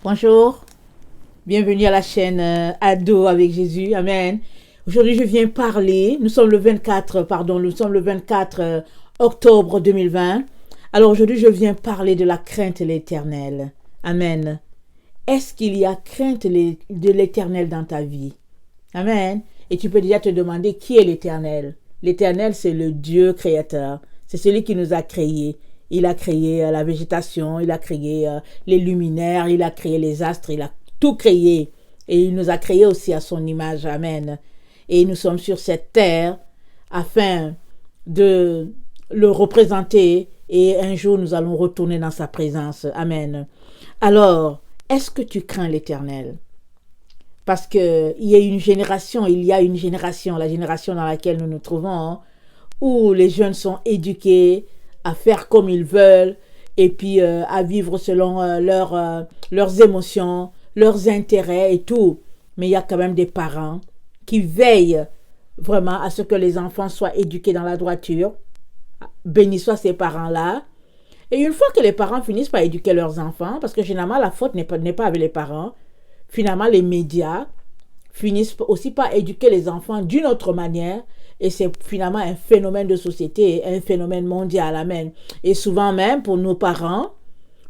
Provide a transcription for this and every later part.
Bonjour, bienvenue à la chaîne Ado avec Jésus, Amen. Aujourd'hui, je viens parler, nous sommes le 24 octobre 2020. Alors aujourd'hui, je viens parler de la crainte de l'Éternel. Amen. Est-ce qu'il y a crainte de l'Éternel dans ta vie? Amen. Et tu peux déjà te demander qui est l'Éternel. L'Éternel, c'est le Dieu créateur. C'est celui qui nous a créés. Il a créé la végétation, il a créé les luminaires, il a créé les astres, il a tout créé. Et il nous a créés aussi à son image. Amen. Et nous sommes sur cette terre afin de le représenter et un jour nous allons retourner dans sa présence. Amen. Alors, est-ce que tu crains l'Éternel? Parce qu'il y a une génération, la génération dans laquelle nous nous trouvons, où les jeunes sont éduqués à faire comme ils veulent et puis à vivre selon leurs émotions, leurs intérêts et tout. Mais il y a quand même des parents qui veillent vraiment à ce que les enfants soient éduqués dans la droiture. Béni soient ces parents-là. Et une fois que les parents finissent par éduquer leurs enfants, parce que généralement la faute n'est pas avec les parents, finalement les médias finissent aussi par éduquer les enfants d'une autre manière. Et c'est finalement un phénomène de société, un phénomène mondial. Amen. Et souvent même, pour nos parents,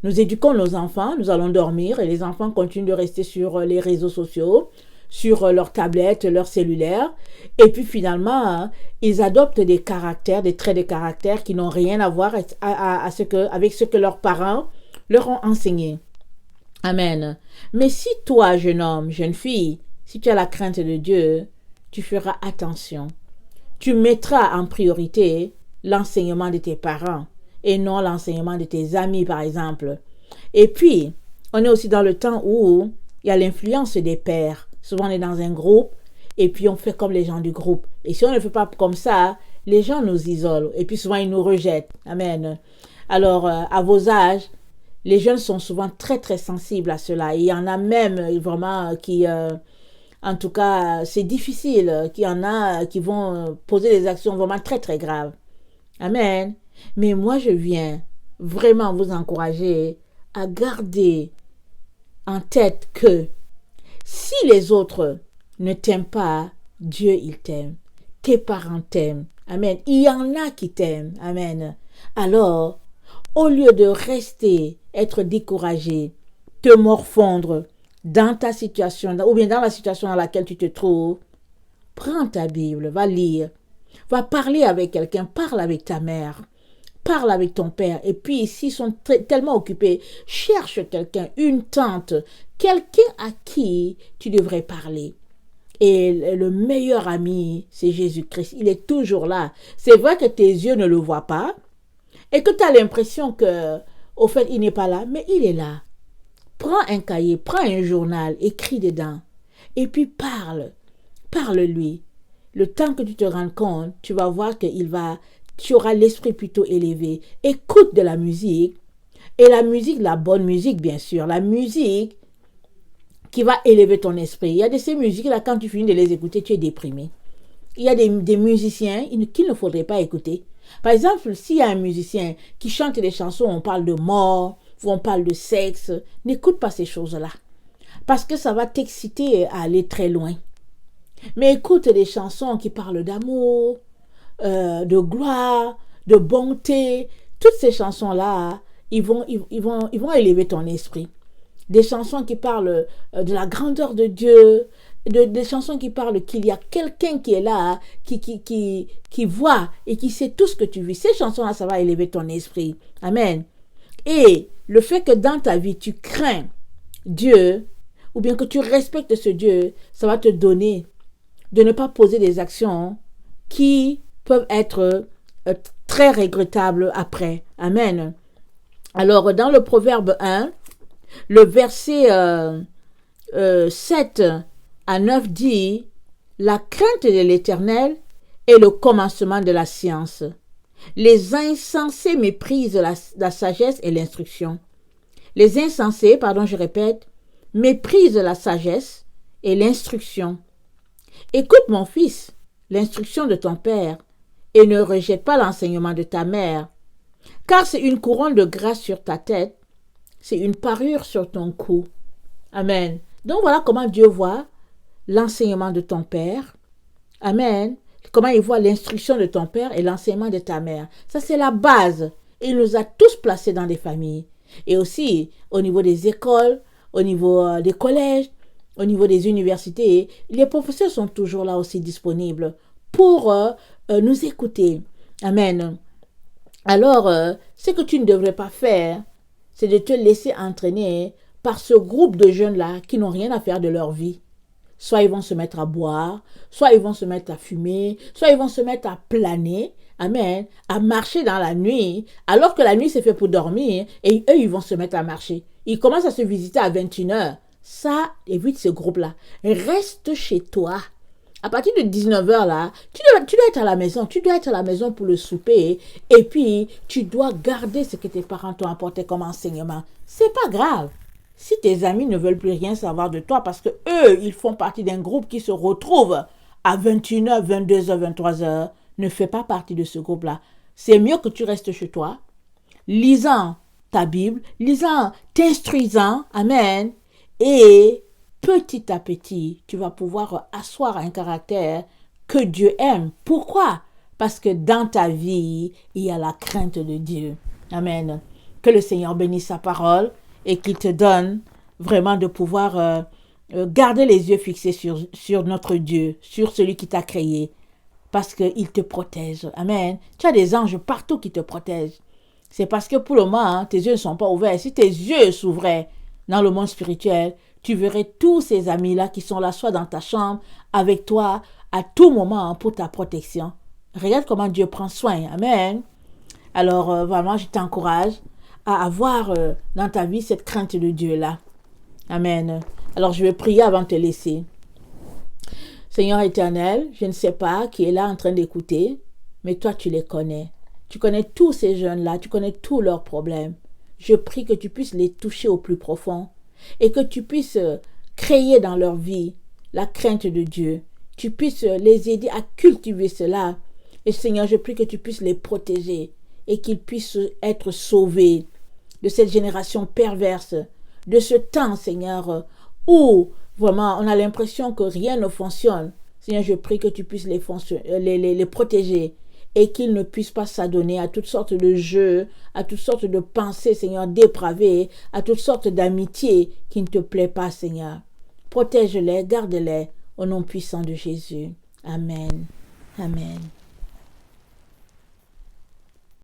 nous éduquons nos enfants, nous allons dormir et les enfants continuent de rester sur les réseaux sociaux, sur leurs tablettes, leurs cellulaires. Et puis finalement, ils adoptent des caractères, des traits de caractère qui n'ont rien à voir avec ce que leurs parents leur ont enseigné. Amen. Mais si toi, jeune homme, jeune fille, si tu as la crainte de Dieu, tu feras attention. Tu mettras en priorité l'enseignement de tes parents et non l'enseignement de tes amis, par exemple. Et puis, on est aussi dans le temps où il y a l'influence des pères. Souvent, on est dans un groupe et puis on fait comme les gens du groupe. Et si on ne fait pas comme ça, les gens nous isolent et puis souvent ils nous rejettent. Amen. Alors, à vos âges, les jeunes sont souvent très, très sensibles à cela. Et il y en a même vraiment qui... en tout cas, c'est difficile, qu'il y en a qui vont poser des actions vraiment très, très graves. Amen. Mais moi, je viens vraiment vous encourager à garder en tête que si les autres ne t'aiment pas, Dieu, il t'aime. Tes parents t'aiment. Amen. Il y en a qui t'aiment. Amen. Alors, au lieu de rester, être découragé, te morfondre, dans ta situation, ou bien dans la situation dans laquelle tu te trouves, prends ta Bible, va lire, va parler avec quelqu'un, parle avec ta mère, parle avec ton père, et puis s'ils sont tellement occupés, cherche quelqu'un, une tante, quelqu'un à qui tu devrais parler. Et le meilleur ami, c'est Jésus-Christ. Il est toujours là. C'est vrai que tes yeux ne le voient pas et que tu as l'impression que, au fait, il n'est pas là, mais il est là. Prends un cahier, prends un journal, écris dedans. Et puis parle. Parle-lui. Le temps que tu te rends compte, tu vas voir tu auras l'esprit plutôt élevé. Écoute de la musique. Et la musique, la bonne musique, bien sûr. La musique qui va élever ton esprit. Il y a de ces musiques-là, quand tu finis de les écouter, tu es déprimé. Il y a des musiciens qu'il ne faudrait pas écouter. Par exemple, s'il y a un musicien qui chante des chansons où on parle de mort, où on parle de sexe, n'écoute pas ces choses-là. Parce que ça va t'exciter à aller très loin. Mais écoute des chansons qui parlent d'amour, de gloire, de bonté. Toutes ces chansons-là, ils vont élever ton esprit. Des chansons qui parlent de la grandeur de Dieu, des chansons qui parlent qu'il y a quelqu'un qui est là, qui voit et qui sait tout ce que tu vis. Ces chansons-là, ça va élever ton esprit. Amen. Et le fait que dans ta vie, tu crains Dieu, ou bien que tu respectes ce Dieu, ça va te donner de ne pas poser des actions qui peuvent être très regrettables après. Amen. Alors, dans le Proverbe 1, le verset 7 à 9 dit « La crainte de l'Éternel est le commencement de la science. Les insensés méprisent la sagesse et l'instruction. » Les insensés, je répète, méprisent la sagesse et l'instruction. Écoute, mon fils, l'instruction de ton père et ne rejette pas l'enseignement de ta mère, car c'est une couronne de grâce sur ta tête, c'est une parure sur ton cou. Amen. Donc voilà comment Dieu voit l'enseignement de ton père. Amen. Comment il voit l'instruction de ton père et l'enseignement de ta mère. Ça, c'est la base. Il nous a tous placés dans des familles. Et aussi, au niveau des écoles, au niveau des collèges, au niveau des universités, les professeurs sont toujours là aussi disponibles pour nous écouter. Amen. Alors, ce que tu ne devrais pas faire, c'est de te laisser entraîner par ce groupe de jeunes-là qui n'ont rien à faire de leur vie. Soit ils vont se mettre à boire, soit ils vont se mettre à fumer, soit ils vont se mettre à planer, amen, à marcher dans la nuit, alors que la nuit c'est fait pour dormir, et eux ils vont se mettre à marcher. Ils commencent à se visiter à 21h. Ça, évite ce groupe-là. Reste chez toi. À partir de 19h là, tu dois être à la maison, tu dois être à la maison pour le souper, et puis tu dois garder ce que tes parents t'ont apporté comme enseignement. C'est pas grave. Si tes amis ne veulent plus rien savoir de toi parce que eux, ils font partie d'un groupe qui se retrouve à 21h, 22h, 23h, ne fais pas partie de ce groupe-là. C'est mieux que tu restes chez toi, lisant ta Bible, lisant, t'instruisant, amen, et petit à petit, tu vas pouvoir asseoir un caractère que Dieu aime. Pourquoi? Parce que dans ta vie, il y a la crainte de Dieu. Amen. Que le Seigneur bénisse sa parole et qu'il te donne vraiment de pouvoir garder les yeux fixés sur notre Dieu, sur celui qui t'a créé, parce qu'il te protège. Amen. Tu as des anges partout qui te protègent. C'est parce que pour le moment, tes yeux ne sont pas ouverts. Si tes yeux s'ouvraient dans le monde spirituel, tu verrais tous ces amis-là qui sont là, soit dans ta chambre, avec toi, à tout moment pour ta protection. Regarde comment Dieu prend soin. Amen. Alors, vraiment, je t'encourage à avoir dans ta vie cette crainte de Dieu-là. Amen. Alors, je vais prier avant de te laisser. Seigneur éternel, je ne sais pas qui est là en train d'écouter, mais toi, tu les connais. Tu connais tous ces jeunes-là, tu connais tous leurs problèmes. Je prie que tu puisses les toucher au plus profond et que tu puisses créer dans leur vie la crainte de Dieu. Tu puisses les aider à cultiver cela. Et Seigneur, je prie que tu puisses les protéger et qu'ils puissent être sauvés de cette génération perverse, de ce temps, Seigneur, où vraiment on a l'impression que rien ne fonctionne. Seigneur, je prie que tu puisses les protéger et qu'ils ne puissent pas s'adonner à toutes sortes de jeux, à toutes sortes de pensées, Seigneur, dépravées, à toutes sortes d'amitiés qui ne te plaisent pas, Seigneur. Protège-les, garde-les, au nom puissant de Jésus. Amen. Amen.